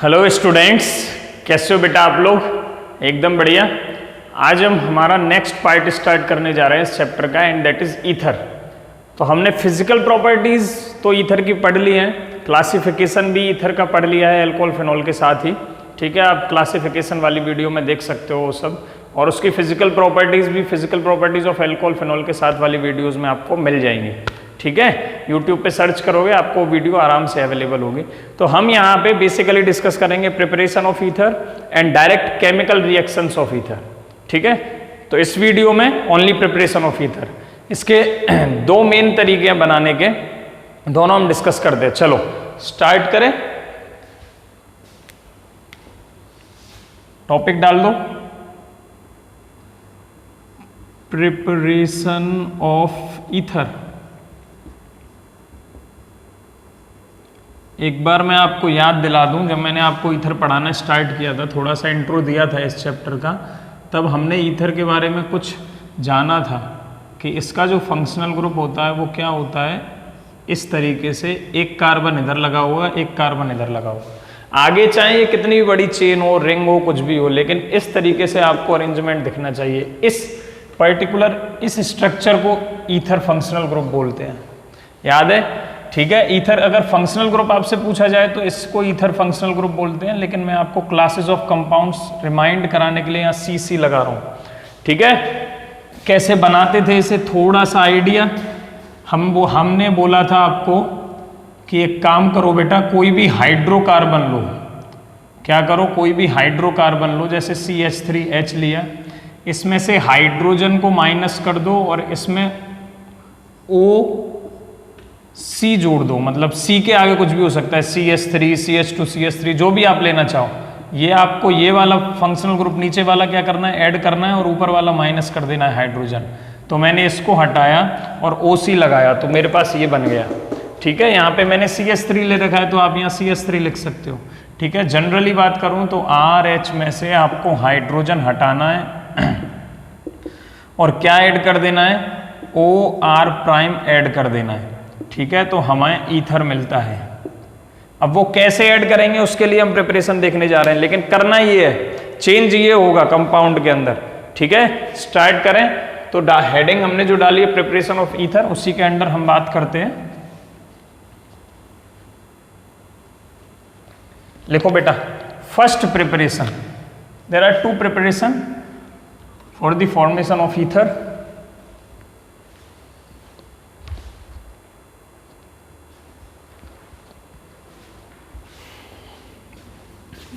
Hello students, कैसे हो बेटा आप लोग? एकदम बढ़िया। आज हम हमारा नेक्स्ट पार्ट स्टार्ट करने जा रहे हैं इस चैप्टर का, एंड दैट इज ईथर। तो हमने फिजिकल प्रॉपर्टीज तो ईथर की पढ़ ली हैं, क्लासिफिकेशन भी ईथर का पढ़ लिया है अल्कोहल फिनॉल के साथ ही। ठीक है, आप क्लासिफिकेशन वाली वीडियो में देख सकते हो वो सब, और उसकी फिजिकल प्रॉपर्टीज भी, physical properties of alcohol phenol के साथ वाली वीडियोज में आपको मिल जाएंगी। ठीक है, यूट्यूब पे सर्च करोगे आपको वीडियो आराम से अवेलेबल होगी। तो हम यहाँ पे बेसिकली डिस्कस करेंगे preparation of ether and direct chemical reactions of ether. ठीक है, तो इस वीडियो में ओनली प्रिपरेशन ऑफ ईथर। इसके दो मेन तरीके हैं बनाने के, दोनों हम डिस्कस करते हैं। चलो स्टार्ट करें, टॉपिक डाल दो, प्रिपरेशन ऑफ ईथर। एक बार मैं आपको याद दिला दूं, जब मैंने आपको ईथर पढ़ाना स्टार्ट किया था, थोड़ा सा इंट्रो दिया था इस चैप्टर का, तब हमने ईथर के बारे में कुछ जाना था कि इसका जो फंक्शनल ग्रुप होता है वो क्या होता है, इस तरीके से एक कार्बन इधर लगा हुआ, एक कार्बन इधर लगा हुआ। आगे चाहे ये कितनी भी बड़ी चेन हो, रिंग हो, कुछ भी हो, लेकिन इस तरीके से आपको अरेंजमेंट दिखना चाहिए। इस पर्टिकुलर इस स्ट्रक्चर को ईथर फंक्शनल ग्रुप बोलते हैं, याद है? ठीक है, ईथर अगर फंक्शनल ग्रुप आपसे पूछा जाए तो इसको ईथर फंक्शनल ग्रुप बोलते हैं, लेकिन मैं आपको क्लासेस ऑफ कंपाउंड्स रिमाइंड कराने के लिए यहाँ CC लगा रहा हूँ। ठीक है, कैसे बनाते थे इसे थोड़ा सा आइडिया। हमने बोला था आपको कि एक काम करो बेटा, कोई भी हाइड्रोकार्बन लो। क्या करो? कोई भी हाइड्रोकार्बन लो, जैसे CH3H लिया, इसमें से हाइड्रोजन को माइनस कर दो और इसमें OC जोड़ दो। मतलब C के आगे कुछ भी हो सकता है, CH3, CH2, CH3, जो भी आप लेना चाहो। ये आपको ये वाला फंक्शनल ग्रुप नीचे वाला क्या करना है, ऐड करना है, और ऊपर वाला माइनस कर देना है हाइड्रोजन। तो मैंने इसको हटाया और OC लगाया, तो मेरे पास ये बन गया। ठीक है, यहाँ पे मैंने CH3 ले रखा है, तो आप यहाँ CH3 लिख सकते हो। ठीक है, जनरली बात करूँ तो RH में से आपको हाइड्रोजन हटाना है और क्या ऐड कर देना है, OR' ऐड कर देना है। ठीक है, तो हमें ईथर मिलता है। अब वो कैसे ऐड करेंगे उसके लिए हम प्रिपरेशन देखने जा रहे हैं, लेकिन करना ये है, चेंज ये होगा कंपाउंड के अंदर। ठीक है, स्टार्ट करें। तो हेडिंग हमने जो डाली है प्रिपरेशन ऑफ ईथर, उसी के अंडर हम बात करते हैं। लिखो बेटा, first preparation, there are two preparation for the formation of ether.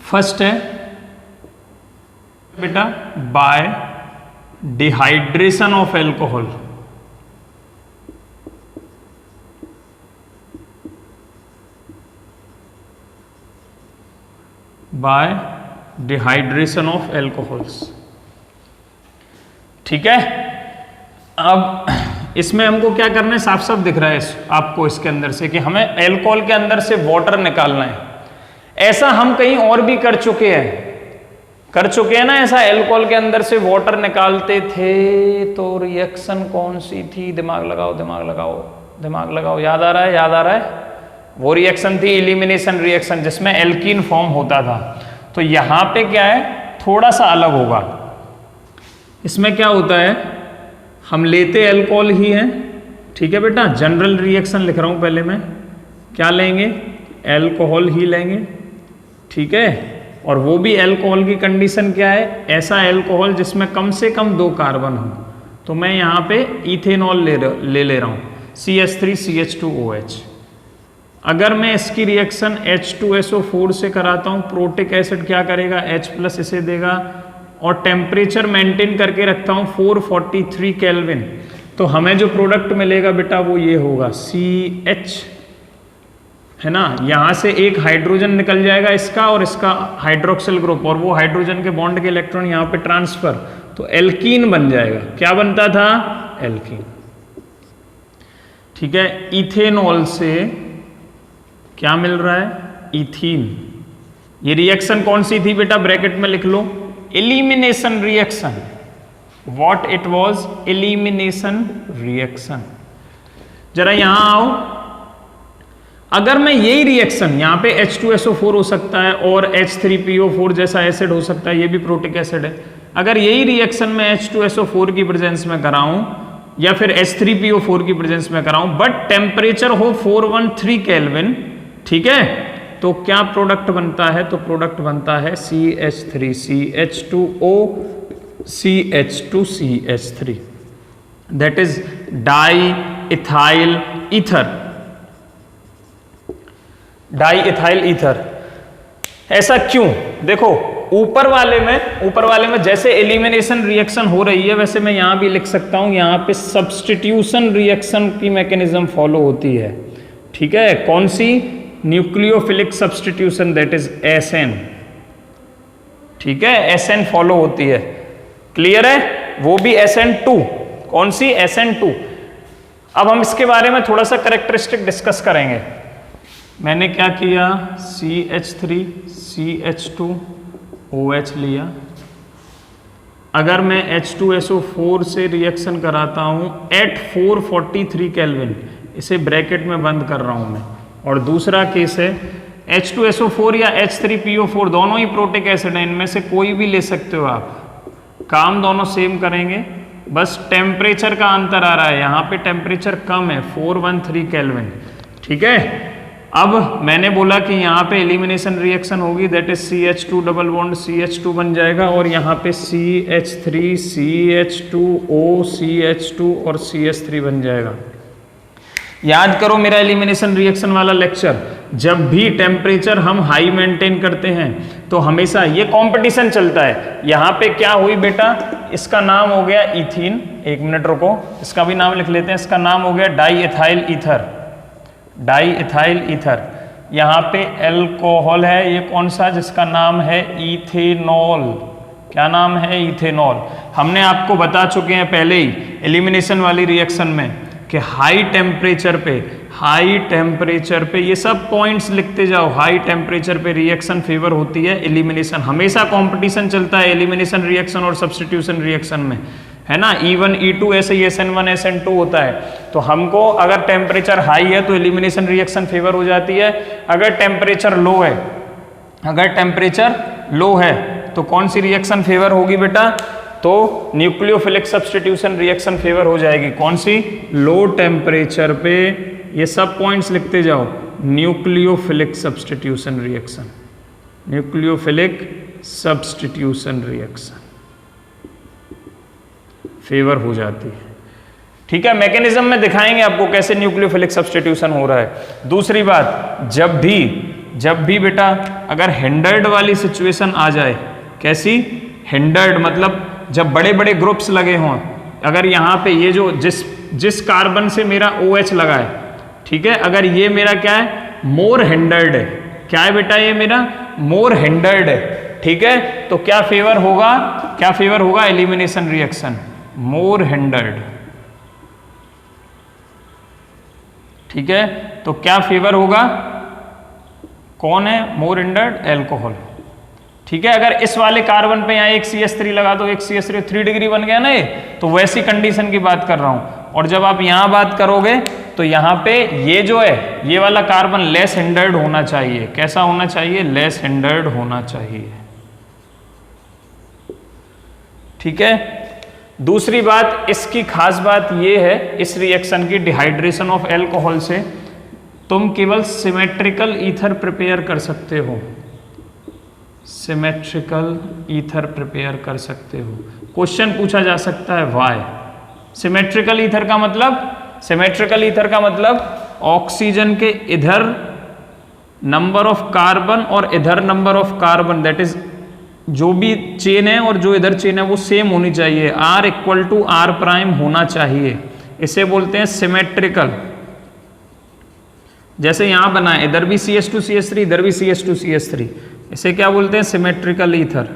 First है बेटा by dehydration of alcohol. By dehydration of alcohols. ठीक है, अब इसमें हमको क्या करना है, साफ साफ दिख रहा है आपको इसके अंदर से कि हमें एल्कोहल के अंदर से वाटर निकालना है। ऐसा हम कहीं और भी कर चुके हैं ना, ऐसा एल्कोहल के अंदर से वाटर निकालते थे। तो रिएक्शन कौन सी थी? दिमाग लगाओ, दिमाग लगाओ, दिमाग लगाओ। याद आ रहा है? वो रिएक्शन थी एलिमिनेशन रिएक्शन, जिसमें एल्कीन फॉर्म होता था। तो यहां पे क्या है, थोड़ा सा अलग होगा। इसमें क्या होता है, हम लेते एल्कोहल ही हैं। ठीक है बेटा, जनरल रिएक्शन लिख रहा हूं पहले मैं। क्या लेंगे? एल्कोहल ही लेंगे। ठीक है, और वो भी एल्कोहल की कंडीशन क्या है, ऐसा एल्कोहल जिसमें कम से कम 2 कार्बन हो। तो मैं यहाँ पे इथेनॉल ले रहा हूँ, CH3CH2OH। अगर मैं इसकी रिएक्शन H2SO4 से कराता हूँ, प्रोटिक एसिड क्या करेगा, H+ इसे देगा, और टेम्परेचर मेंटेन करके रखता हूँ 443 केल्विन। तो हमें जो प्रोडक्ट मिलेगा बेटा वो ये होगा, CH, है ना। यहां से एक हाइड्रोजन निकल जाएगा इसका और इसका हाइड्रोक्सिल ग्रुप, और वो हाइड्रोजन के बॉन्ड के इलेक्ट्रॉन यहां पे ट्रांसफर, तो एल्कीन बन जाएगा। क्या बनता था? एल्कीन। ठीक है, इथेनॉल से क्या मिल रहा है? इथीन। ये रिएक्शन कौन सी थी बेटा? ब्रैकेट में लिख लो, elimination reaction. What it was? Elimination reaction. जरा यहां आओ, अगर मैं यही रिएक्शन यहाँ पे H2SO4 हो सकता है और H3PO4 जैसा एसिड हो सकता है, ये भी प्रोटिक एसिड है, अगर यही रिएक्शन में H2SO4 की प्रेजेंस में कराऊं या फिर H3PO4 की प्रेजेंस में कराऊं, बट टेम्परेचर हो 413 केल्विन, ठीक है, तो क्या प्रोडक्ट बनता है? तो प्रोडक्ट बनता है CH3 CH2O CH2CH3, that is di ethyl ether, di ethyl ether. ऐसा क्यों? देखो ऊपर वाले में जैसे एलिमिनेशन रिएक्शन हो रही है, वैसे मैं यहां भी लिख सकता हूं, यहां पे सब्स्टिट्यूशन रिएक्शन की मैकेनिज्म फॉलो होती है, ठीक है। कौन सी? Nucleophilic substitution, that is SN, ठीक है, SN फॉलो होती है, क्लियर है? वो भी SN2, कौन सी? SN2। अब हम इसके बारे में थोड़ा सा कैरेक्टरिस्टिक डिस्कस करेंगे। मैंने क्या किया? CH3 CH2 OH लिया। अगर मैं H2SO4 से रिएक्शन कराता हूं एट 443 केल्विन, इसे ब्रैकेट में बंद कर रहा हूं मैं, और दूसरा केस है H2SO4 या H3PO4, दोनों ही प्रोटिक एसिड हैं, इनमें से कोई भी ले सकते हो आप, काम दोनों सेम करेंगे, बस टेम्परेचर का अंतर आ रहा है, यहाँ पे टेम्परेचर कम है 413 केल्विन, ठीक है। अब मैंने बोला कि यहाँ पे एलिमिनेशन रिएक्शन होगी, that is CH2 double bond CH2 बन जाएगा, और यहाँ पे CH3 CH2O CH2 और CH3 बन जाएगा। याद करो मेरा एलिमिनेशन रिएक्शन वाला लेक्चर, जब भी टेम्परेचर हम हाई मेंटेन करते हैं तो हमेशा ये कंपटीशन चलता है। यहाँ पे क्या हुई बेटा? इसका नाम हो गया इथीन, एक मिनट रुको, इसका भी नाम लिख लेते हैं, इसका नाम हो गया di ethyl ether, di ethyl ether. यहाँ पे एल्कोहल है, ये कौन सा? जिसका नाम है इथेनॉल। क्या नाम है? इथेनॉल। हमने आपको बता चुके हैं पहले ही एलिमिनेशन वाली रिएक्शन में कि हाई टेम्परेचर पे ये सब पॉइंट्स लिखते जाओ, हाई टेम्परेचर पे रिएक्शन फेवर होती है एलिमिनेशन, हमेशा कंपटीशन चलता है एलिमिनेशन रिएक्शन और सब्स्टिट्यूशन रिएक्शन में, है ना। E1 E2 ऐसे ही SN1 SN2 होता है। तो हमको अगर टेम्परेचर हाई है तो एलिमिनेशन रिएक्शन फेवर हो जाती है, अगर टेम्परेचर लो है तो कौन सी रिएक्शन फेवर होगी बेटा? तो न्यूक्लियोफिलिक सब्स्टिट्यूशन रिएक्शन फेवर हो जाएगी। कौन सी? लो टेम्परेचर पे, ये सब पॉइंट्स लिखते जाओ, nucleophilic substitution reaction, nucleophilic substitution reaction favour हो जाती है, ठीक है। मैकेनिज्म में दिखाएंगे आपको कैसे न्यूक्लियोफिलिक सब्स्टिट्यूशन हो रहा है। दूसरी बात, जब भी बेटा अगर हिंडर्ड वाली सिचुएशन आ जाए, कैसी? हिंडर्ड मतलब जब बड़े बड़े ग्रुप्स लगे हों, अगर यहाँ पे ये जो जिस कार्बन से मेरा OH लगा है, ठीक है, अगर ये मेरा क्या है? मोर हिंडर्ड है। क्या है बेटा? ये मेरा मोर हिंडर्ड है, ठीक है। तो क्या फेवर होगा? एलिमिनेशन रिएक्शन, मोर हिंडर्ड, ठीक है। तो क्या फेवर होगा? कौन है मोर हिंडर्ड? एल्कोहल, ठीक है। अगर इस वाले कार्बन पे यहाँ एक CH3 लगा दो, एक CH3, 3 डिग्री बन गया ना ये, तो वैसी कंडीशन की बात कर रहा हूं। और जब आप यहाँ बात करोगे तो यहाँ पे ये जो है, ये वाला कार्बन लेस हिंडर्ड होना चाहिए। कैसा होना चाहिए? लेस हिंडर्ड होना चाहिए, ठीक है। दूसरी बात, इसकी खास बात ये है इस रिएक्शन की, डिहाइड्रेशन ऑफ एल्कोहल से तुम केवल सिमेट्रिकल ईथर प्रिपेयर कर सकते हो, सिमेट्रिकल ईथर प्रिपेयर कर सकते हो। क्वेश्चन पूछा जा सकता है व्हाई? सिमेट्रिकल ईथर का मतलब ऑक्सीजन के इधर नंबर ऑफ कार्बन और इधर number of carbon, that is जो भी चेन है और जो इधर चेन है वो सेम होनी चाहिए, R = R' होना चाहिए, इसे बोलते हैं सिमेट्रिकल। जैसे यहां बना है, इधर भी CH2 CH3, इधर भी CH2 CH3, इसे क्या बोलते हैं? सिमेट्रिकल ईथर,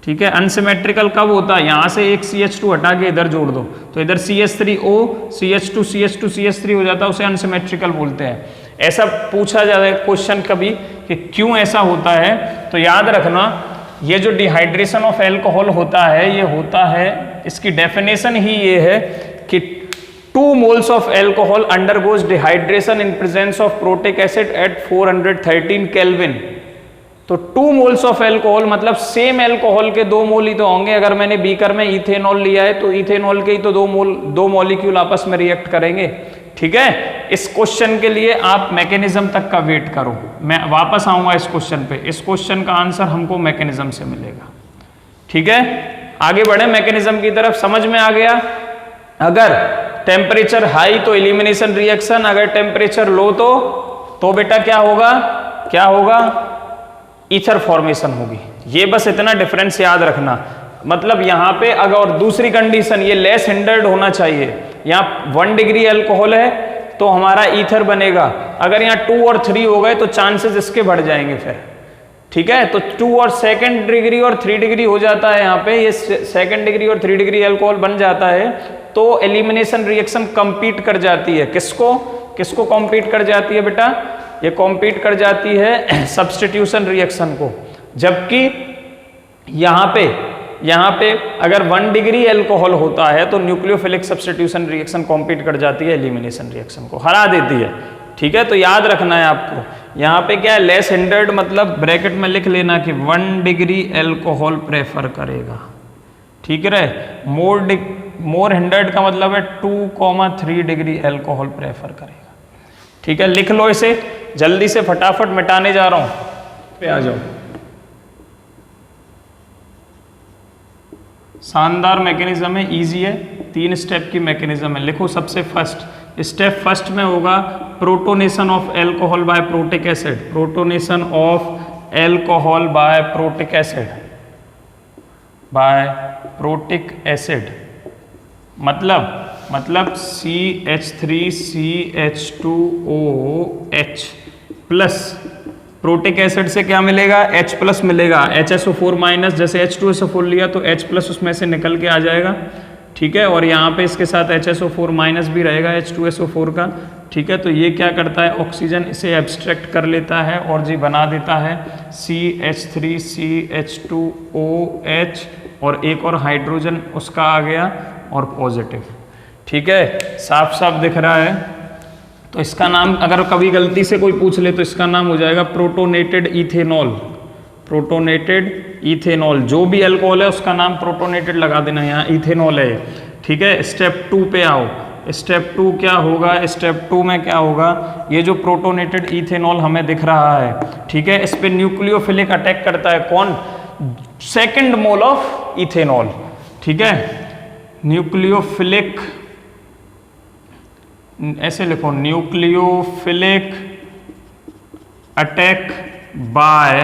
ठीक है। अनसिमेट्रिकल कब होता है? यहां से एक CH2 हटा के इधर जोड़ दो तो इधर CH3O CH2 CH2 CH3 हो जाता है, उसे अनसिमेट्रिकल बोलते हैं। ऐसा पूछा जाता है क्वेश्चन कभी कि क्यों ऐसा होता है, तो याद रखना ये जो डिहाइड्रेशन ऑफ एल्कोहल होता है, ये होता है, इसकी डेफिनेशन ही ये है कि 2 moles of alcohol undergoes dehydration in presence of protic acid at 413 Kelvin। तो 2 moles of alcohol मतलब सेम एल्कोहल के 2 मोल ही तो होंगे। अगर मैंने बीकर में इथेनॉल लिया है तो इथेनॉल के ही तो 2 मॉलिक्यूल आपस में रिएक्ट करेंगे। ठीक है, इस क्वेश्चन के लिए आप मैकेनिज्म तक का वेट करो, मैं वापस आऊंगा इस क्वेश्चन पे। इस क्वेश्चन का आंसर हमको मैकेनिज्म से मिलेगा। ठीक है, आगे बढ़े मैकेनिज्म की तरफ। समझ में आ गया? अगर टेम्परेचर हाई तो एलिमिनेशन रिएक्शन, अगर टेम्परेचर लो तो बेटा क्या होगा, क्या होगा, ईथर फॉर्मेशन होगी। ये बस इतना डिफरेंस याद रखना। मतलब यहां पे अगर और दूसरी कंडीशन ये लेस हिंडर्ड होना चाहिए। यहाँ 1 डिग्री अल्कोहल है तो हमारा ईथर बनेगा। अगर यहाँ 2 और 3 हो गए तो चांसेस इसके बढ़ जाएंगे फिर। ठीक है, तो 2 और 2nd डिग्री और 3 डिग्री हो जाता है। यहाँ पे ये 2nd डिग्री और 3 डिग्री अल्कोहल बन जाता है तो एलिमिनेशन रिएक्शन कंपीट कर जाती है। किसको कंपीट कर जाती है बेटा? ये कंपीट कर जाती है सब्स्टिट्यूशन रिएक्शन को। जबकि यहाँ पे अगर 1 डिग्री अल्कोहल होता है तो न्यूक्लियोफिलिक सब्स्टिट्यूशन रिएक्शन कंपीट कर जाती है एलिमिनेशन रिएक्शन को, हरा देती है। ठीक है, तो याद रखना है आपको। यहाँ पे क्या है, लेस हिंडर्ड मतलब ब्रैकेट में लिख लेना कि 1 डिग्री अल्कोहल प्रेफर करेगा। ठीक है, मोर हिंडर्ड का मतलब है 2,3 डिग्री अल्कोहल प्रेफर करेगा। ठीक है, लिख लो इसे, जल्दी से फटाफट मिटाने जा रहा हूं पे आ जाओ। शानदार मैकेनिज्म है, इजी है, 3 स्टेप की मैकेनिज्म है। लिखो सबसे स्टेप फर्स्ट में होगा protonation of alcohol by protic acid. Protonation of alcohol by protic acid, by protic acid मतलब CH3CH2OH प्लस प्रोटिक एसिड से क्या मिलेगा, H प्लस मिलेगा। HSO4 माइनस, जैसे H2SO4 लिया तो H प्लस उसमें से निकल के आ जाएगा। ठीक है, और यहाँ पे इसके साथ HSO4 माइनस भी रहेगा H2SO4 का। ठीक है, तो ये क्या करता है, ऑक्सीजन इसे एब्स्ट्रैक्ट कर लेता है और जी बना देता है CH3CH2OH, और एक और हाइड्रोजन उसका आ गया और पॉजिटिव। ठीक है, साफ साफ दिख रहा है। तो इसका नाम अगर कभी गलती से कोई पूछ ले तो इसका नाम हो जाएगा प्रोटोनेटेड इथेनॉल। प्रोटोनेटेड इथेनॉल, जो भी अल्कोहल है उसका नाम प्रोटोनेटेड लगा देना, यहाँ इथेनॉल है। ठीक है, स्टेप 2 पे आओ। स्टेप 2 क्या होगा, स्टेप 2 में क्या होगा, ये जो प्रोटोनेटेड इथेनॉल हमें दिख रहा है, ठीक है, इस पे न्यूक्लियोफिलिक अटैक करता है। कौन? 2nd mole of ethanol. ठीक है, न्यूक्लियोफिलिक, ऐसे लिखो, न्यूक्लियोफिलिक अटैक बाय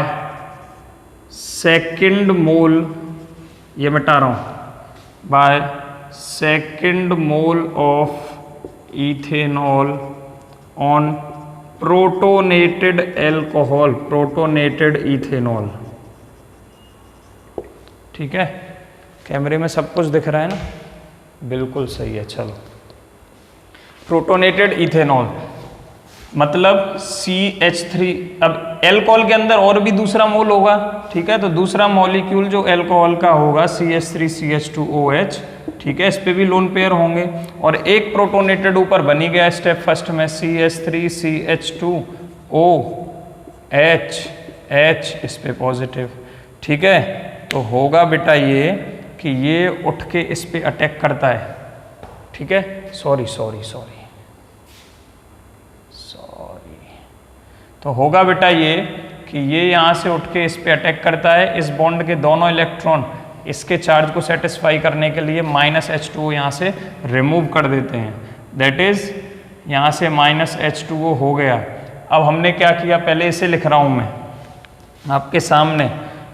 2nd मोल, ये मिटा रहा हूं, by 2nd mole of ethanol on protonated alcohol, protonated ethanol. ठीक है, कैमरे में सब कुछ दिख रहा है ना, बिल्कुल सही है। चलो, प्रोटोनेटेड इथेनॉल मतलब CH3, अब एल्कोहल के अंदर और भी दूसरा मोल होगा। ठीक है, तो दूसरा मॉलिक्यूल जो एल्कोहल का होगा CH3CH2OH। ठीक है, इस पे भी लोन पेयर होंगे और एक प्रोटोनेटेड ऊपर बनी गया स्टेप फर्स्ट में CH3CH2OH, इस पे पॉजिटिव। ठीक है, तो होगा बेटा ये कि ये उठ के इस पे अटैक करता है। ठीक है, सॉरी, तो होगा बेटा ये कि ये यहाँ से उठ के इस पे अटैक करता है। इस बॉन्ड के दोनों इलेक्ट्रॉन इसके चार्ज को सेटिस्फाई करने के लिए -H2O यहाँ से रिमूव कर देते हैं। दैट इज यहाँ से -H2O हो गया। अब हमने क्या किया, पहले इसे लिख रहा हूँ मैं आपके सामने,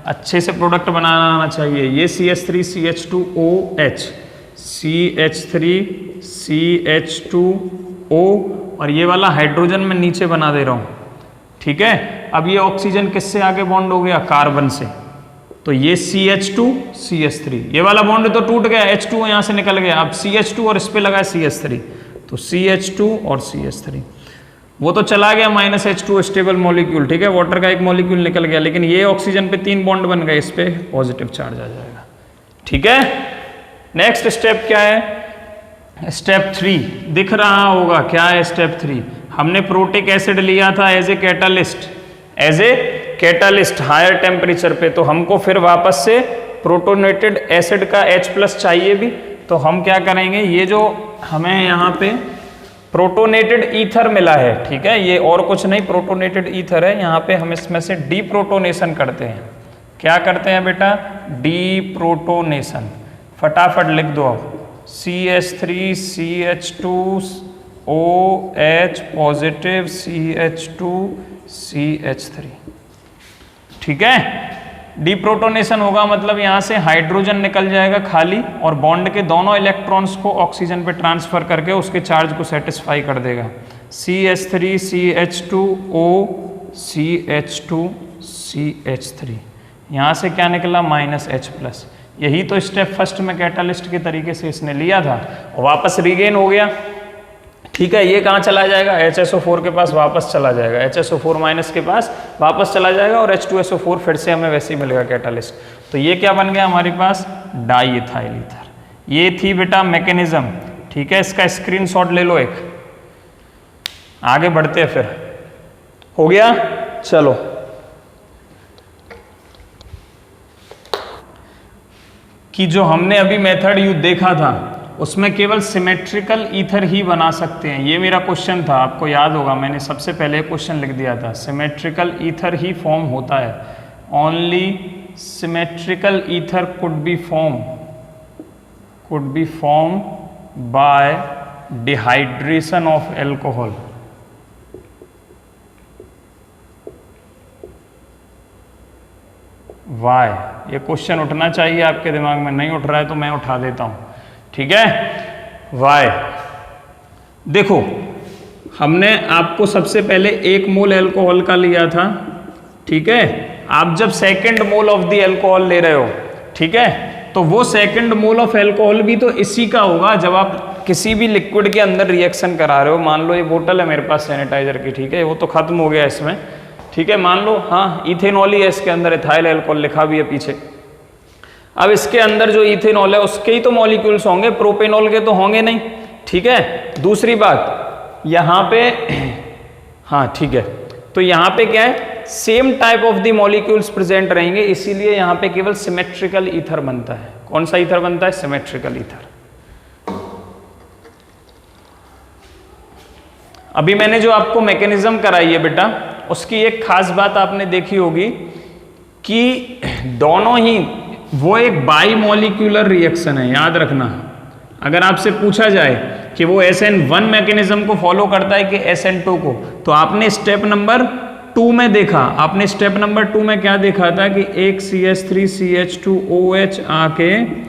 अच्छे से प्रोडक्ट बनाना आना चाहिए। ये CH3CH2OH, CH3CH2O, और ये वाला हाइड्रोजन मैं नीचे बना दे रहा हूँ। ठीक है, अब ये ऑक्सीजन किससे आगे बॉन्ड हो गया, कार्बन से, तो ये CH2 CH3, ये वाला बॉन्ड तो टूट गया, H2O यहाँ से निकल गया। अब CH2 और इस पे लगा CH3, तो CH2 और CH3, वो तो चला गया -H2 स्टेबल मॉलिक्यूल। ठीक है, वाटर का एक मॉलिक्यूल निकल गया, लेकिन ये ऑक्सीजन पे 3 बॉन्ड बन गए, इस पे पॉजिटिव चार्ज आ जाएगा। ठीक है, नेक्स्ट स्टेप क्या है, स्टेप 3 दिख रहा होगा, क्या है स्टेप 3? हमने प्रोटिक एसिड लिया था as a catalyst higher temperature पे, तो हमको फिर वापस से प्रोटोनेटेड एसिड का H+ चाहिए भी, तो हम क्या करेंगे, ये जो हमें यहाँ पे प्रोटोनेटेड ईथर मिला है, ठीक है, ये और कुछ नहीं प्रोटोनेटेड ईथर है, यहाँ पे हम इसमें से डीप्रोटोनेशन करते हैं। क्या करते हैं बेटा? डीप्रोटोनेशन। फटाफट लिख दो अब, CH3CH2OH पॉजिटिव CH2CH3, ठीक है। डीप्रोटोनेशन होगा मतलब यहाँ से हाइड्रोजन निकल जाएगा खाली, और बॉन्ड के दोनों इलेक्ट्रॉन्स को ऑक्सीजन पे ट्रांसफर करके उसके चार्ज को सेटिस्फाई कर देगा। CH3CH2O CH2CH3, यहाँ से क्या निकला? -H+। यही तो स्टेप फर्स्ट में कैटालिस्ट के तरीके से इसने लिया था और वापस रीगेन हो गया, ठीक है। ये कहाँ चला जाएगा? HSO4 के पास वापस चला जाएगा, HSO4- के पास वापस चला जाएगा, और H2SO4 फिर से हमें वैसे ही मिलेगा कैटालिस्ट। तो ये क्या बन गया हमारे पास? Diethyl ether. ये थी बेटा मैकेनिज्म, ठीक है। इसका स्क्रीनशॉट ले लो एक, आगे बढ़ते हैं फिर। हो गया? चलो कि जो हमने अभी मेथड यूज देखा था उसमें केवल सिमेट्रिकल ईथर ही बना सकते हैं। ये मेरा क्वेश्चन था, आपको याद होगा, मैंने सबसे पहले क्वेश्चन लिख दिया था, सिमेट्रिकल ईथर ही फॉर्म होता है। Only symmetrical ether could be form by dehydration of alcohol. Why, ये क्वेश्चन उठना चाहिए आपके दिमाग में, नहीं उठ रहा है तो मैं उठा देता हूं, ठीक है। वाई, देखो हमने आपको सबसे पहले 1 मोल एल्कोहल का लिया था, ठीक है। आप जब second mole of the alcohol ले रहे हो, ठीक है, तो वो सेकंड मोल ऑफ एल्कोहल भी तो इसी का होगा। जब आप किसी भी लिक्विड के अंदर रिएक्शन करा रहे हो, मान लो ये बोतल है मेरे पास सैनिटाइजर की, ठीक है, वो तो खत्म हो गया इसमें, ठीक है, मान लो, हाँ इथेनॉल ही है इसके अंदर, इथाइल एल्कोहल लिखा भी है पीछे। अब इसके अंदर जो इथेनॉल है उसके ही तो मॉलिक्यूल्स होंगे, प्रोपेनॉल के तो होंगे नहीं, ठीक है। दूसरी बात यहाँ पे, हाँ ठीक है, तो यहाँ पे क्या है, same type of the molecules present रहेंगे, इसीलिए यहाँ पे केवल सिमेट्रिकल ईथर बनता है। कौन सा ईथर बनता है? Symmetrical ether. अभी मैंने जो आपको मैकेनिज्म कराई है बेटा, उसकी एक खास बात आपने देखी होगी कि दोनों ही वो एक बाई मॉलिक्यूलर रिएक्शन है, याद रखना। अगर आपसे पूछा जाए कि वो SN1 मैकेनिज्म को फॉलो करता है कि SN2 को, तो आपने स्टेप नंबर 2 में देखा, आपने स्टेप नंबर 2 में क्या देखा था कि एक CH3CH2OH आके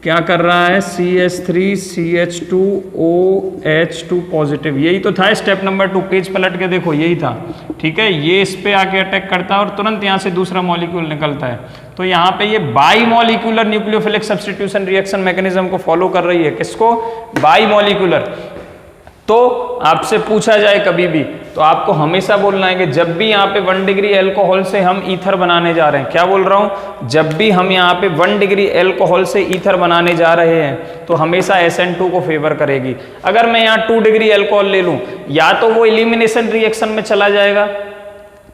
क्या कर रहा है, CH3CH2OH2 पॉजिटिव, यही तो था स्टेप नंबर 2। पेज पलट के देखो, यही था, ठीक है। ये इस पे आके अटैक करता है और तुरंत यहाँ से दूसरा मॉलिक्यूल निकलता है। तो यहाँ पे ये by molecular nucleophilic substitution reaction mechanism को फॉलो कर रही है। किसको? By molecular. तो आपसे पूछा जाए कभी भी, तो आपको हमेशा बोलना है कि जब भी यहाँ पे 1 डिग्री एल्कोहल से हम ईथर बनाने जा रहे हैं, क्या बोल रहा हूँ, जब भी हम यहाँ पे 1 डिग्री एल्कोहल से ईथर बनाने जा रहे हैं तो हमेशा SN2 को फेवर करेगी। अगर मैं यहाँ 2 डिग्री एल्कोहल ले लूँ, या तो वो एलिमिनेशन रिएक्शन में चला जाएगा,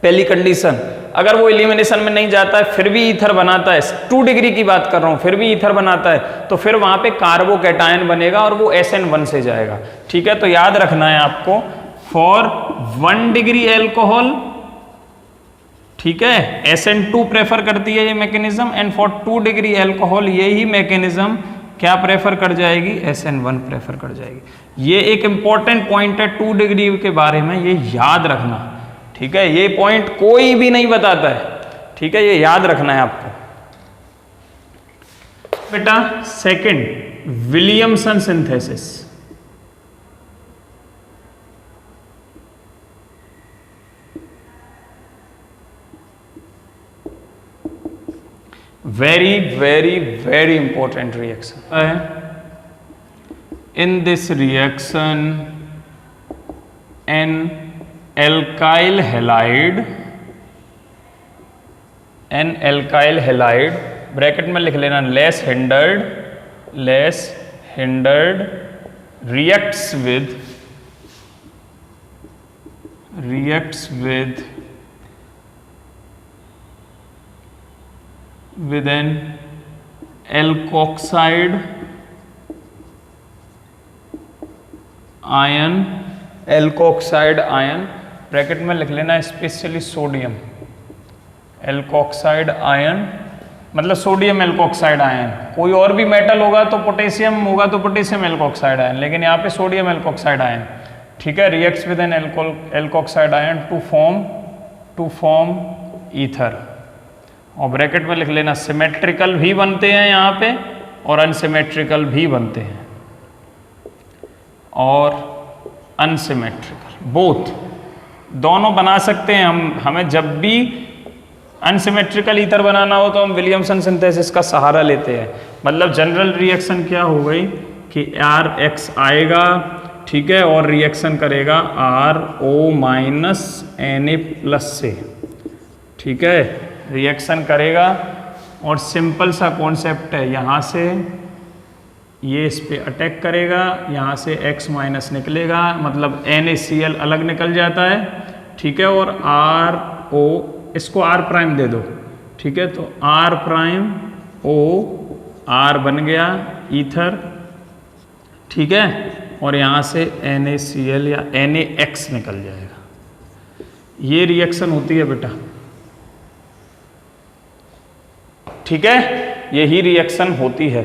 पहली कंडीशन। अगर वो एलिमिनेशन में नहीं जाता है फिर भी ईथर बनाता है, 2 डिग्री की बात कर रहा हूं, फिर भी ईथर बनाता है, तो फिर वहां पे कार्बोकैटायन बनेगा और वो SN1 से जाएगा, ठीक है। तो याद रखना है आपको, फॉर 1 डिग्री एल्कोहल, ठीक है, SN2 प्रेफर करती है ये mechanism, and for 2 degree alcohol ये ही मैकेनिज्म क्या प्रेफर कर जाएगी, SN1 प्रेफर कर जाएगी। ये एक इंपॉर्टेंट पॉइंट है 2 डिग्री के बारे में, ये याद रखना, ठीक है। ये पॉइंट कोई भी नहीं बताता है, ठीक है, ये याद रखना है आपको बेटा। Second, Williamson synthesis. Very very very important reaction है। In this reaction an alkyl halide, bracket में लिख लेना, less hindered reacts with an alkoxide ion, bracket में लिख लेना स्पेशली सोडियम एल्कोक्साइड आयन, मतलब सोडियम एल्कोक्साइड आयन। कोई और भी मेटल होगा तो पोटेशियम होगा तो पोटेशियम एल्कोक्साइड आयन, लेकिन यहाँ पे सोडियम एल्कोक्साइड आयन, ठीक है। Reacts with an alkoxide ion to form ether, और ब्रैकेट में लिख लेना सिमेट्रिकल भी बनते हैं यहाँ पे और अनसिमेट्रिकल भी बनते हैं, और अनसिमेट्रिकल बोथ, दोनों बना सकते हैं हम। हमें जब भी अनसिमेट्रिकल ईथर बनाना हो तो हम विलियमसन सिंथेसिस का सहारा लेते हैं। मतलब जनरल रिएक्शन क्या हो गई कि RX आएगा, ठीक है, और रिएक्शन करेगा RO माइनस Na+ से, ठीक है, रिएक्शन करेगा। और सिंपल सा कॉन्सेप्ट है, यहाँ से ये इस पे अटैक करेगा, यहाँ से X माइनस निकलेगा, मतलब NaCl अलग निकल जाता है, ठीक है, और RO, इसको R' दे दो, ठीक है, तो R'O R बन गया ईथर, ठीक है, और यहाँ से NaCl या NaX निकल जाएगा। ये रिएक्शन होती है बेटा, ठीक है, यही रिएक्शन होती है।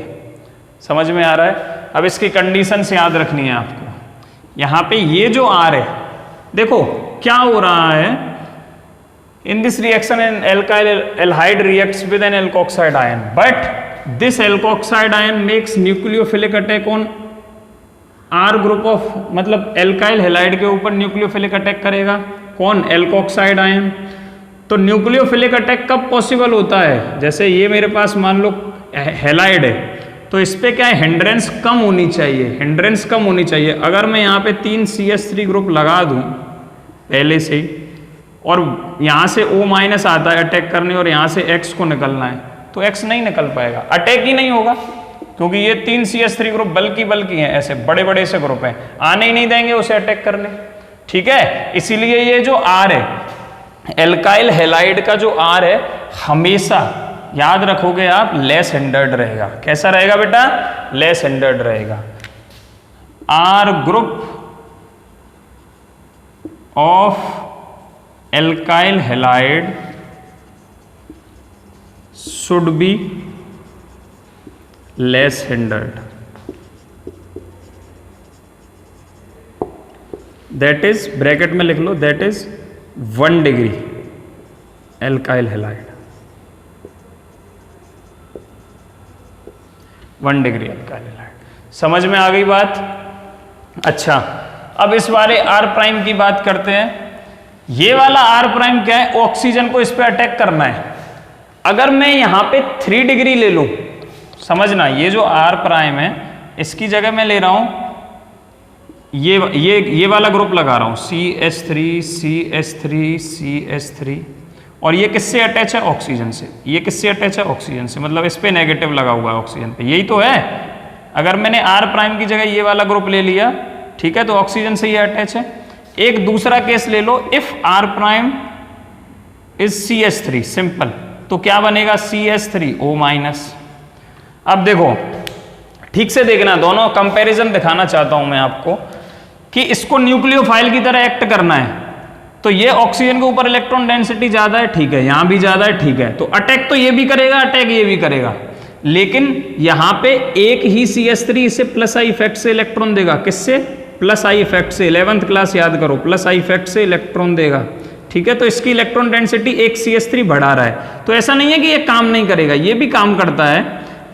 समझ में आ रहा है? अब इसकी कंडीशंस याद रखनी है आपको। यहाँ पे ये जो R है, देखो क्या हो रहा है, in this reaction an alkyl halide reacts with an alkoxide ion, but this alkoxide ion makes nucleophilic attack on R group of, मतलब एल्काइल हेलाइड के ऊपर न्यूक्लियोफिलिक अटैक करेगा कौन? Alkoxide ion. तो न्यूक्लियोफिलिक अटैक कब पॉसिबल होता है? जैसे ये मेरे पास मान लो हेलाइड है, तो इस पे क्या है, हिंड्रेंस कम होनी चाहिए, हिंड्रेंस कम होनी चाहिए। अगर मैं यहाँ पे 3 CH3 ग्रुप लगा दूं पहले से ही, और यहाँ से O माइनस आता है अटैक करने, और यहाँ से X को निकलना है, तो X नहीं निकल पाएगा, अटैक ही नहीं होगा, क्योंकि ये 3 CH3 ग्रुप बल्कि हैं, ऐसे बड़े बड़े से ग्रुप हैं, आने ही नहीं देंगे उसे अटैक करने, ठीक है। इसीलिए ये जो R है, एल्काइल हेलाइड का जो R है, हमेशा याद रखोगे आप, लेस हिंडर्ड रहेगा। कैसा रहेगा बेटा? लेस हिंडर्ड रहेगा। R group of alkyl halide should be less hindered, that is, bracket में लिख लो, that is 1 degree alkyl halide, 1 degree alkyl halide. समझ में आ गई बात? अच्छा, अब इस बारे R' की बात करते हैं। ये वाला R' क्या है? ऑक्सीजन को इस पे अटैक करना है। अगर मैं यहाँ पे 3 डिग्री ले लूं, समझना, ये जो R' है, इसकी जगह मैं ले रहा हूं ये वाला ग्रुप लगा रहा हूं, CH3 CH3 CH3, और ये किससे अटैच है? ऑक्सीजन से। ये किससे अटैच है? ऑक्सीजन से, मतलब इस पे नेगेटिव लगा हुआ है ऑक्सीजन पे, यही तो है। अगर मैंने R' की जगह ये वाला ग्रुप ले लिया, ठीक है, तो ऑक्सीजन से ये अटैच है। एक दूसरा केस ले लो, if R' is CH3, simple, तो क्या बनेगा? CH3O minus. अब देखो, ठीक से देखना, दोनों कंपैरिजन दिखाना चाहता हूं मैं आपको कि इसको न्यूक्लियोफाइल की तरह एक्ट करना है। तो ये ऑक्सीजन के ऊपर इलेक्ट्रॉन डेंसिटी ज्यादा है, ठीक है, यहां भी ज्यादा है, ठीक है, तो अटैक तो ये भी करेगा, अटैक ये भी करेगा, लेकिन यहां पे एक ही CH3 इसे प्लस आई इफेक्ट से इलेक्ट्रॉन देगा। किससे? प्लस आई इफेक्ट से। 11th क्लास याद करो, प्लस आई इफेक्ट से इलेक्ट्रॉन देगा, ठीक है। तो इसकी इलेक्ट्रॉन डेंसिटी एक CH3 बढ़ा रहा है। तो ऐसा नहीं है कि ये काम नहीं करेगा, ये भी काम करता है,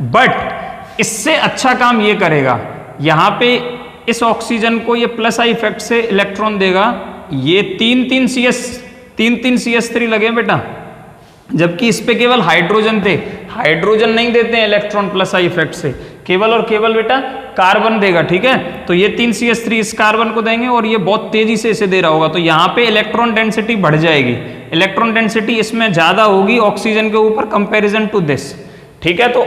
बट इससे अच्छा काम ये करेगा। यहां पे इस ऑक्सीजन को ये प्लस आई इफेक्ट से इलेक्ट्रॉन देगा, ये 3 CH3 लगे बेटा, जबकि इस पे केवल हाइड्रोजन थे। हाइड्रोजन नहीं देते हैं इलेक्ट्रॉन प्लस आई इफेक्ट से, केवल और केवल बेटा कार्बन देगा, ठीक है। तो ये 3 CH3 इस कार्बन को देंगे, और ये बहुत तेजी से इसे दे रहा होगा, तो यहाँ पे इलेक्ट्रॉन डेंसिटी बढ़ जाएगी। इलेक्ट्रॉन डेंसिटी इसमें ज्यादा होगी ऑक्सीजन के ऊपर कंपेरिजन टू दिस, ठीक है। तो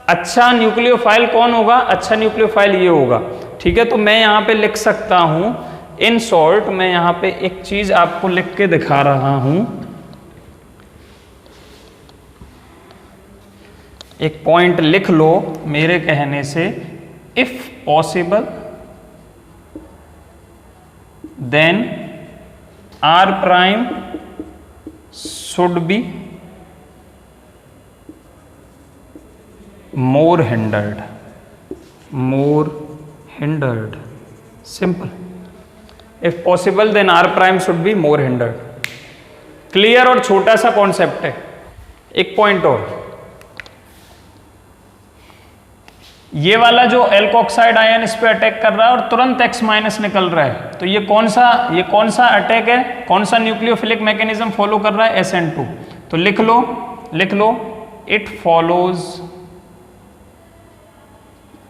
अच्छा न्यूक्लियोफाइल कौन होगा? अच्छा न्यूक्लियोफाइल ये होगा ठीक है, तो मैं यहाँ पे लिख सकता हूं, इन शॉर्ट मैं यहाँ पे एक चीज आपको लिख के दिखा रहा हूं, एक पॉइंट लिख लो मेरे कहने से, if possible then R prime should be more hindered, simple. If possible then R prime should be more hindered. Clear और छोटा सा कॉन्सेप्ट है। एक पॉइंट और, ये वाला जो एल्कोक्साइड आयन इस पे अटैक कर रहा है और तुरंत X माइनस निकल रहा है, तो ये कौन सा अटैक है, कौन सा न्यूक्लियोफिलिक मैकेनिज्म फॉलो कर रहा है, SN2। तो लिख लो it follows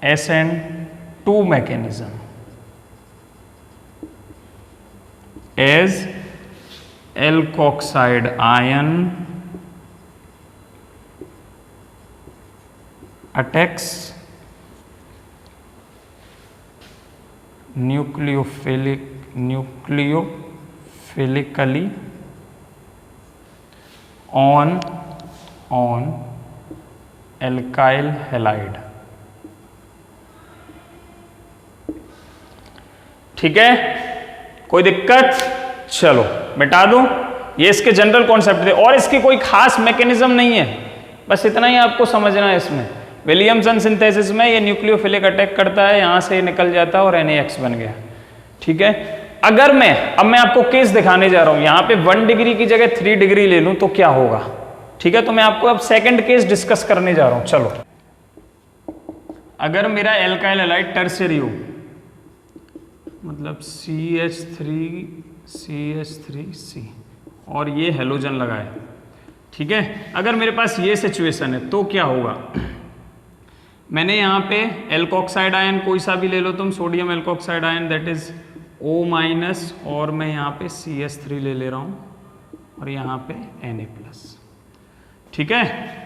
SN2 mechanism as alkoxide ion attacks nucleophilically on alkyl halide। ठीक है, कोई दिक्कत? चलो मिटा दूं, ये इसके जनरल कॉन्सेप्ट थे और इसकी कोई खास मैकेनिज्म नहीं है, बस इतना ही आपको समझना है। इसमें विलियमसन सिंथेसिस में ये न्यूक्लियोफिलिक अटैक करता है, यहां से निकल जाता है और NaX बन गया। ठीक है, अगर अब मैं आपको केस दिखाने जा रहा हूं, यहां पे 1 डिग्री की जगह 3 डिग्री ले लूं तो क्या होगा। ठीक है, तो मैं आपको अब सेकंड केस डिस्कस करने जा रहा हूं। चलो, अगर मेरा एल्काइल हैलाइड टर्शियरी हो, मतलब CH3C और ये हेलोजन लगा है। ठीक है, अगर मेरे पास ये सिचुएशन है तो क्या होगा, मैंने यहाँ पे एल्कोक्साइड आयन कोई सा भी ले लो तुम, sodium alkoxide ion that is O- और मैं यहाँ पे CH3 ले रहा हूँ और यहाँ पे Na+। ठीक है,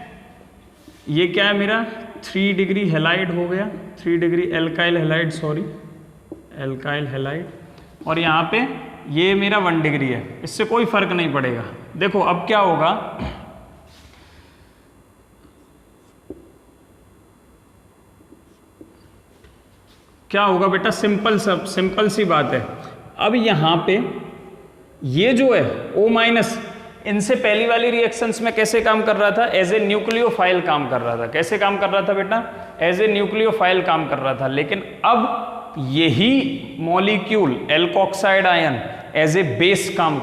ये क्या है मेरा 3 डिग्री हेलाइड हो गया, 3 degree alkyl halide, alkyl halide, और यहाँ पे ये मेरा 1 डिग्री है, इससे कोई फर्क नहीं पड़ेगा। देखो अब क्या होगा, बेटा, सिंपल सी बात है। अब यहाँ पे ये जो है O- इनसे पहली वाली रिएक्शंस में कैसे काम कर रहा था, एज ए न्यूक्लियोफाइल काम कर रहा था। कैसे काम कर रहा था बेटा, एज ए न्यूक्लियोफाइल काम कर रहा था। लेकिन अब यही molecule alkoxide ion as a base काम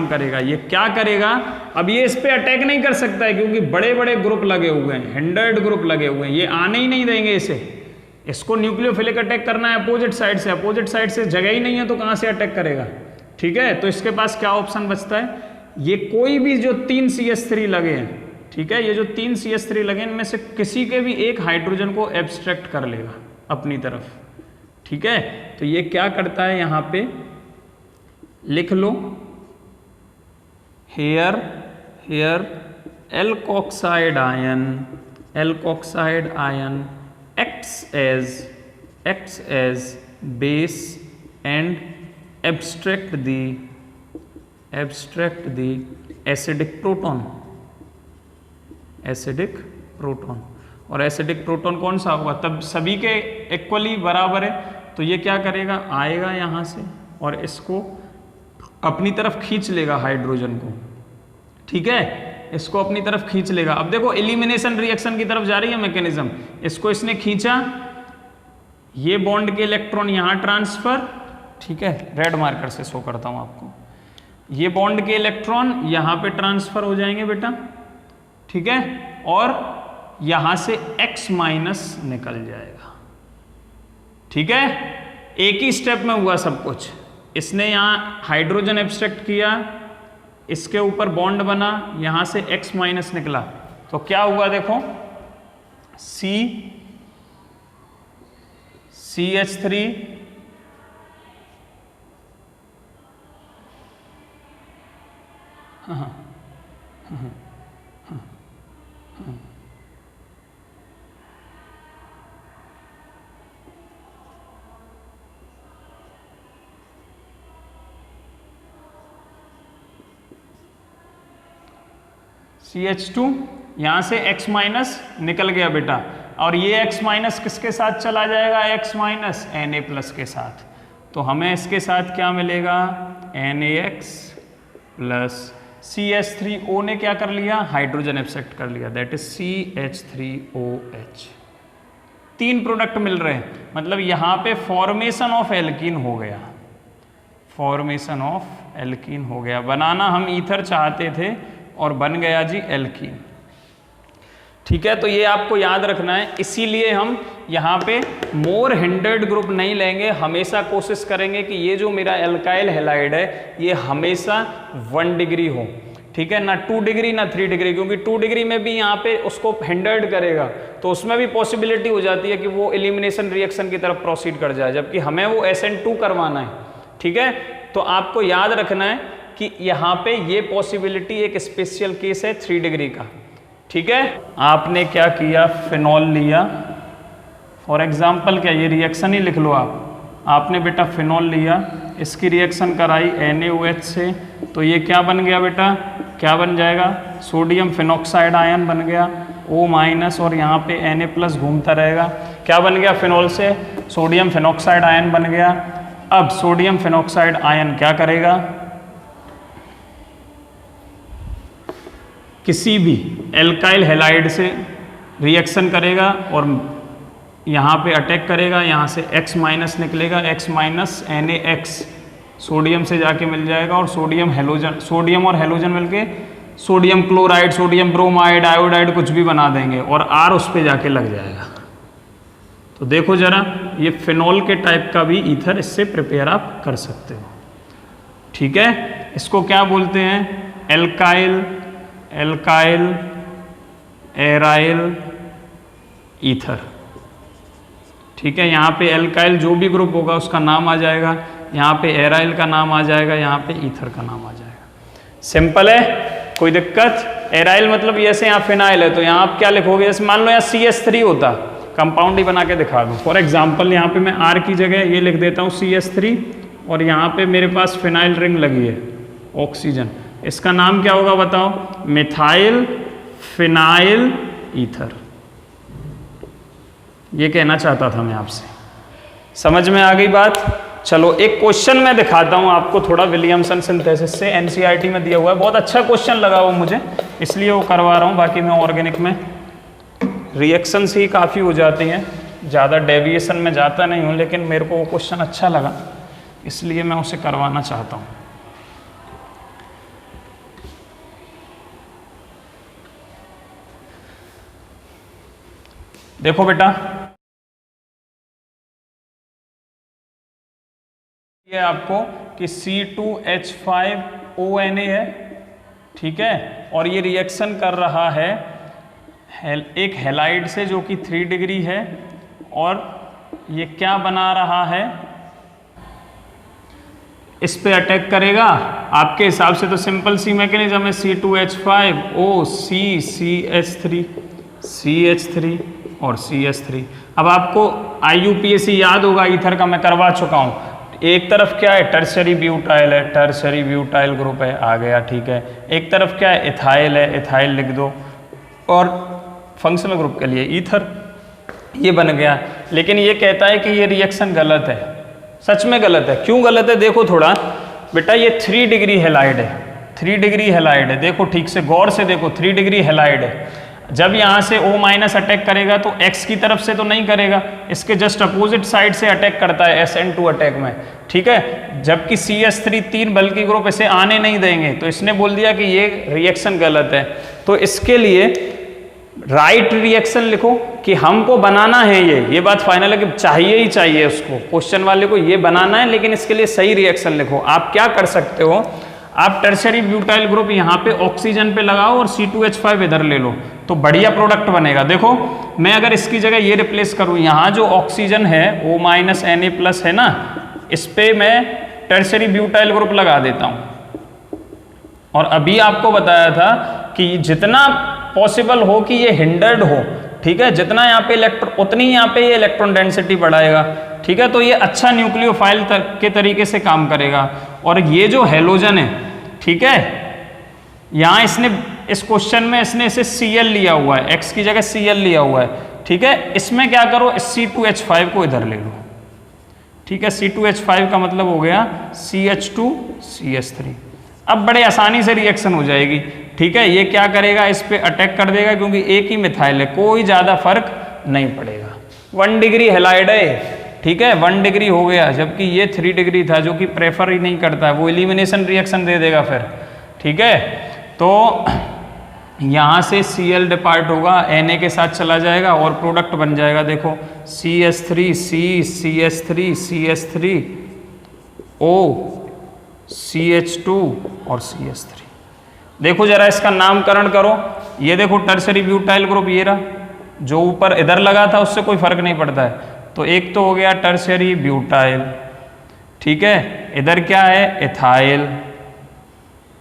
करेगा, ये क्या करेगा, अब ये इस पे अटैक नहीं कर सकता है क्योंकि बड़े बड़े ग्रुप लगे हुए हैं, हिंडर्ड ग्रुप लगे हुए हैं, ये आने ही नहीं देंगे इसको न्यूक्लियोफिलिक अटैक करना है अपोजिट साइड से जगह ही नहीं है तो कहां से अटैक करेगा। ठीक है, तो इसके पास क्या ऑप्शन बचता है, ये कोई भी जो 3 CH3 लगे हैं, ठीक है, ये जो 3 CH3 लगे इनमें से किसी के भी एक हाइड्रोजन को एब्स्ट्रैक्ट कर लेगा अपनी तरफ। ठीक है, तो ये क्या करता है, यहां पे लिख लो, here alkoxide ion acts as base and abstract the acidic proton। और एसिडिक प्रोटॉन कौन सा होगा, तब सभी के इक्वली बराबर है, तो ये क्या करेगा, आएगा यहां से और इसको अपनी तरफ खींच लेगा हाइड्रोजन को। ठीक है, इसको अपनी तरफ खींच लेगा। अब देखो एलिमिनेशन रिएक्शन की तरफ जा रही है मैकेनिज्म, इसको इसने खींचा, ये बॉन्ड के इलेक्ट्रॉन यहां ट्रांसफर। ठीक है, रेड मार्कर से शो करता हूं आपको, ये बॉन्ड के इलेक्ट्रॉन यहां पे ट्रांसफर हो जाएंगे बेटा। ठीक है, और यहां से X- निकल जाएगा। ठीक है, एक ही स्टेप में हुआ सब कुछ, इसने यहां हाइड्रोजन एब्स्ट्रैक्ट किया, इसके ऊपर बॉन्ड बना, यहां से X- निकला, तो क्या हुआ देखो, CH3 CH2, यहाँ से X माइनस निकल गया बेटा, और ये X माइनस किसके साथ चला जाएगा, X माइनस Na प्लस के साथ। तो हमें इसके साथ क्या मिलेगा, NaX प्लस CH3O ने क्या कर लिया, हाइड्रोजन एक्सेप्ट कर लिया, दैट इज CH3OH। 3 प्रोडक्ट मिल रहे हैं, मतलब यहाँ पे फॉर्मेशन ऑफ एल्कीन हो गया, फॉर्मेशन ऑफ एल्कीन हो गया। बनाना हम ईथर चाहते थे और बन गया जी एल्कीन। ठीक है, तो ये आपको याद रखना है, इसीलिए हम यहाँ पे मोर हिंडर्ड ग्रुप नहीं लेंगे, हमेशा कोशिश करेंगे कि ये जो मेरा एल्काइल हैलाइड है ये हमेशा 1 डिग्री हो। ठीक है, ना 2 डिग्री ना 3 डिग्री, क्योंकि 2 डिग्री में भी यहाँ पे उसको हिंडर्ड करेगा तो उसमें भी पॉसिबिलिटी हो जाती है कि वो एलिमिनेशन रिएक्शन की तरफ प्रोसीड कर जाए, जबकि हमें वो SN2 करवाना है। ठीक है, तो आपको याद रखना है कि यहाँ पे ये पॉसिबिलिटी एक स्पेशल केस है 3 डिग्री का। ठीक है, आपने क्या किया, फिनॉल लिया फॉर एग्जाम्पल, क्या ये रिएक्शन ही लिख लो आपने बेटा फिनॉल लिया, इसकी रिएक्शन कराई NaOH से, तो ये क्या बन गया बेटा, क्या बन जाएगा, सोडियम फिनॉक्साइड आयन बन गया O माइनस, और यहाँ पे Na प्लस घूमता रहेगा, क्या बन गया फिनॉल से, सोडियम फिनॉक्साइड आयन बन गया। अब सोडियम फिनॉक्साइड आयन क्या करेगा, किसी भी एल्काइल हैलाइड से रिएक्शन करेगा और यहाँ पे अटैक करेगा, यहाँ से X माइनस निकलेगा, X माइनस NaX सोडियम से जाके मिल जाएगा, और सोडियम हेलोजन, सोडियम और हेलोजन मिलके sodium chloride, sodium bromide, iodide कुछ भी बना देंगे, और R उस पे जाके लग जाएगा। तो देखो जरा, ये फिनॉल के टाइप का भी ईथर इससे प्रिपेयर आप कर सकते हो। ठीक है, इसको क्या बोलते हैं, एल्काइल एल्काइल एराइल ईथर। ठीक है, यहाँ पे एल्काइल जो भी ग्रुप होगा उसका नाम आ जाएगा, यहाँ पे एराइल का नाम आ जाएगा, यहाँ पे ईथर का नाम आ जाएगा। सिंपल है, कोई दिक्कत। एराइल मतलब जैसे यहाँ फिनाइल है तो यहाँ आप क्या लिखोगे, जैसे मान लो यहाँ CH3 होता, कंपाउंड ही बना के दिखा दूँ फॉर एग्जाम्पल, यहाँ पे मैं R की जगह ये लिख देता हूँ CH3, और यहाँ पे मेरे पास फिनाइल रिंग लगी है ऑक्सीजन, इसका नाम क्या होगा बताओ, मिथाइल फिनाइल ईथर। ये कहना चाहता था मैं आपसे, समझ में आ गई बात। चलो एक क्वेश्चन मैं दिखाता हूँ आपको थोड़ा, विलियमसन सिंथेसिस से, NCERT में दिया हुआ है, बहुत अच्छा क्वेश्चन लगा वो मुझे, इसलिए वो करवा रहा हूँ। बाकी मैं ऑर्गेनिक में रिएक्शंस ही काफ़ी हो जाती हैं, ज़्यादा डेविएशन में जाता नहीं हूँ, लेकिन मेरे को वो क्वेश्चन अच्छा लगा इसलिए मैं उसे करवाना चाहता हूँ। देखो बेटा, ये आपको कि C2H5ONa है। ठीक है, और ये रिएक्शन कर रहा है एक हैलाइड से जो कि 3 डिग्री है, और ये क्या बना रहा है, इस पे अटैक करेगा। आपके हिसाब से तो सिंपल सी मैकेनिज्म है, C2H5O CH3 और CH3। अब आपको IUPAC याद होगा, ईथर का मैं करवा चुका हूँ। एक तरफ क्या है, टर्शरी ब्यूटाइल है, टर्शरी ब्यूटाइल ग्रुप है, आ गया। ठीक है, एक तरफ क्या है, इथाइल है, इथाइल लिख दो, और फंक्शनल ग्रुप के लिए ईथर, ये बन गया। लेकिन ये कहता है कि ये रिएक्शन गलत है। सच में गलत है। क्यों गलत है, देखो थोड़ा बेटा, ये 3 डिग्री हैलाइड है, 3 डिग्री हैलाइड है, देखो ठीक से गौर से देखो, 3 डिग्री हैलाइड है। जब यहाँ से O माइनस अटैक करेगा तो X की तरफ से तो नहीं करेगा, इसके जस्ट अपोजिट साइड से अटैक करता है SN2 अटैक में। ठीक है, जबकि CH3 3 बल्कि ग्रुप इसे आने नहीं देंगे, तो इसने बोल दिया कि ये रिएक्शन गलत है। तो इसके लिए राइट रिएक्शन लिखो कि हमको बनाना है ये बात फाइनल है कि चाहिए ही चाहिए उसको, क्वेश्चन वाले को ये बनाना है, लेकिन इसके लिए सही रिएक्शन लिखो। आप क्या कर सकते हो, आप टर्शरी ब्यूटाइल ग्रुप यहाँ पे ऑक्सीजन पे लगाओ और C2H5 इधर ले लो, तो बढ़िया प्रोडक्ट बनेगा। देखो मैं अगर इसकी जगह ये रिप्लेस करूँ, यहाँ जो ऑक्सीजन है O माइनस Na प्लस है ना, इस पे मैं टर्शरी ब्यूटाइल ग्रुप लगा देता हूँ। और अभी आपको बताया था कि जितना पॉसिबल हो कि ये हिंडर्ड हो, ठीक है, जितना यहाँ पे इलेक्ट्रॉन उतनी यहाँ पे ये इलेक्ट्रॉन डेंसिटी बढ़ाएगा। ठीक है, तो ये अच्छा न्यूक्लियोफाइल के तरीके से काम करेगा। और ये जो हेलोजन है, ठीक है, यहाँ इसने इस क्वेश्चन में इसने इसे Cl लिया हुआ है, X की जगह Cl लिया हुआ है, ठीक है। इसमें क्या करो, C2H5 को इधर ले लो, ठीक है। C2H5 का मतलब हो गया CH2CH3। अब बड़े आसानी से रिएक्शन हो जाएगी, ठीक है। ये क्या करेगा, इस पे अटैक कर देगा क्योंकि एक ही मिथाइल है, कोई ज़्यादा फर्क नहीं पड़ेगा। 1 डिग्री हैलाइड है, ठीक है, 1 डिग्री हो गया, जबकि ये 3 डिग्री था जो कि प्रेफर ही नहीं करता है, वो एलिमिनेशन रिएक्शन दे देगा फिर, ठीक है। तो यहाँ से Cl डिपार्ट होगा, Na के साथ चला जाएगा और प्रोडक्ट बन जाएगा, देखो CH3 C CH3 CH3 O CH2 और CH3। देखो जरा इसका नामकरण करो, ये देखो टर्शरी ब्यूटाइल ग्रुप, ये रहा, जो ऊपर इधर लगा था उससे कोई फर्क नहीं पड़ता है, तो एक तो हो गया टर्शरी ब्यूटाइल, ठीक है। इधर क्या है, एथाइल,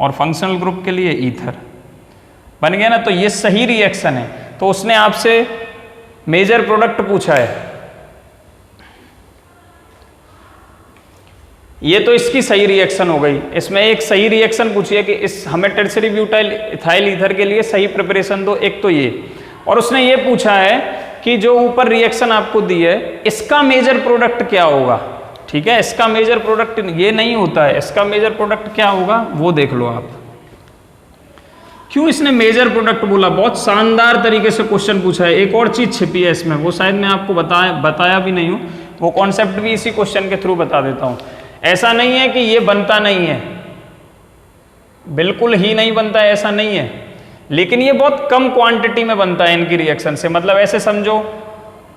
और फंक्शनल ग्रुप के लिए ईथर बन गया ना। तो ये सही रिएक्शन है। तो उसने आपसे मेजर प्रोडक्ट पूछा है, ये तो इसकी सही रिएक्शन हो गई। इसमें एक सही रिएक्शन पूछी है कि इस हमें टर्शरी ब्यूटाइल इथाइल ईथर के लिए सही प्रिपरेशन दो, एक तो ये, और उसने ये पूछा है कि जो ऊपर रिएक्शन आपको दी है इसका मेजर प्रोडक्ट क्या होगा, ठीक है। इसका मेजर प्रोडक्ट ये नहीं होता है, इसका मेजर प्रोडक्ट क्या होगा वो देख लो आप। क्यों इसने मेजर प्रोडक्ट बोला, बहुत शानदार तरीके से क्वेश्चन पूछा है। एक और चीज छिपी है इसमें, वो शायद मैं आपको बताया भी नहीं हूं, वो कॉन्सेप्ट भी इसी क्वेश्चन के थ्रू बता देता हूं। ऐसा नहीं है कि ये बनता नहीं है, बिल्कुल ही नहीं बनता है, ऐसा नहीं है, लेकिन ये बहुत कम क्वांटिटी में बनता है इनकी रिएक्शन से। मतलब ऐसे समझो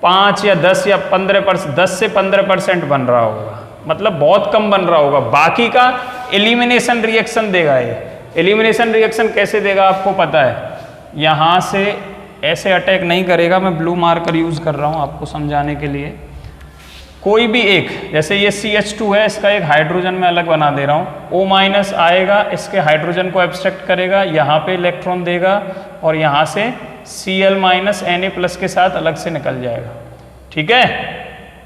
5 या 10 या 15%, 10 से 15% बन रहा होगा, मतलब बहुत कम बन रहा होगा। बाकी का एलिमिनेशन रिएक्शन देगा। ये एलिमिनेशन रिएक्शन कैसे देगा आपको पता है, यहाँ से ऐसे अटैक नहीं करेगा। मैं ब्लू मार्कर यूज कर रहा हूँ आपको समझाने के लिए। कोई भी एक, जैसे ये CH2 है, इसका एक हाइड्रोजन में अलग बना दे रहा हूँ, O- आएगा, इसके हाइड्रोजन को एब्स्ट्रैक्ट करेगा, यहाँ पे इलेक्ट्रॉन देगा और यहाँ से Cl- Na+ के साथ अलग से निकल जाएगा, ठीक है,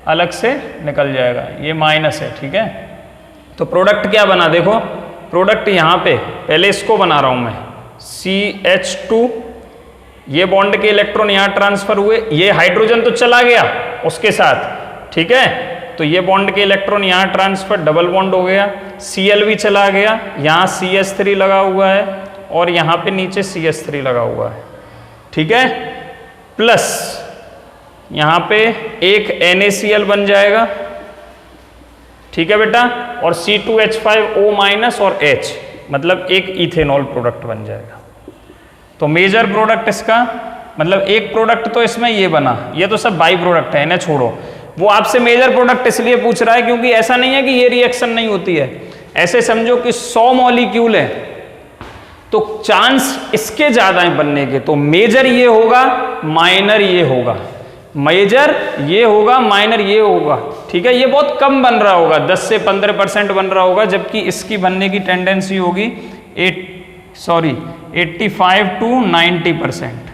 अलग से निकल जाएगा, ये माइनस है, ठीक है। तो प्रोडक्ट क्या बना, देखो प्रोडक्ट यहाँ पे पहले इसको बना रहा हूँ मैं, CH2, ये बॉन्ड के इलेक्ट्रॉन यहाँ ट्रांसफर हुए, ये हाइड्रोजन तो चला गया उसके साथ, ठीक है। तो ये बॉन्ड के इलेक्ट्रॉन यहाँ ट्रांसफर, डबल बॉन्ड हो गया, Cl भी चला गया, यहाँ CH3 लगा हुआ है और यहाँ पे नीचे CH3 लगा हुआ है, ठीक है। प्लस यहाँ पे एक NaCl बन जाएगा, ठीक है बेटा, और C2H5O- और H, मतलब एक इथेनॉल प्रोडक्ट बन जाएगा। तो मेजर प्रोडक्ट इसका, मतलब एक प्रोडक्ट तो इसमें ये बना, ये तो सब बाई प्रोडक्ट है, इन्हें छोड़ो। वो आपसे मेजर प्रोडक्ट इसलिए पूछ रहा है क्योंकि ऐसा नहीं है कि ये रिएक्शन नहीं होती है। ऐसे समझो कि 100 मॉलिक्यूल है तो चांस इसके ज्यादा है बनने के, तो मेजर ये होगा, माइनर ये होगा, मेजर ये होगा, माइनर ये होगा, ठीक है। ये बहुत कम बन रहा होगा, 10 से 15% बन रहा होगा, जबकि इसकी बनने की टेंडेंसी होगी 85 to 90%।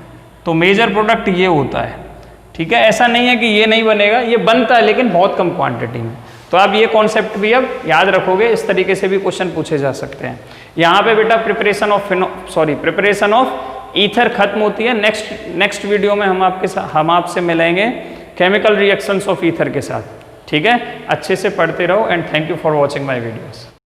तो मेजर प्रोडक्ट ये होता है, ठीक है। ऐसा नहीं है कि ये नहीं बनेगा, ये बनता है लेकिन बहुत कम क्वांटिटी में। तो आप ये कॉन्सेप्ट भी अब याद रखोगे, इस तरीके से भी क्वेश्चन पूछे जा सकते हैं। यहाँ पे बेटा प्रिपरेशन ऑफ ईथर खत्म होती है। नेक्स्ट वीडियो में हम आपसे मिलेंगे केमिकल रिएक्शंस ऑफ ईथर के साथ, ठीक है। अच्छे से पढ़ते रहो and thank you for watching my videos.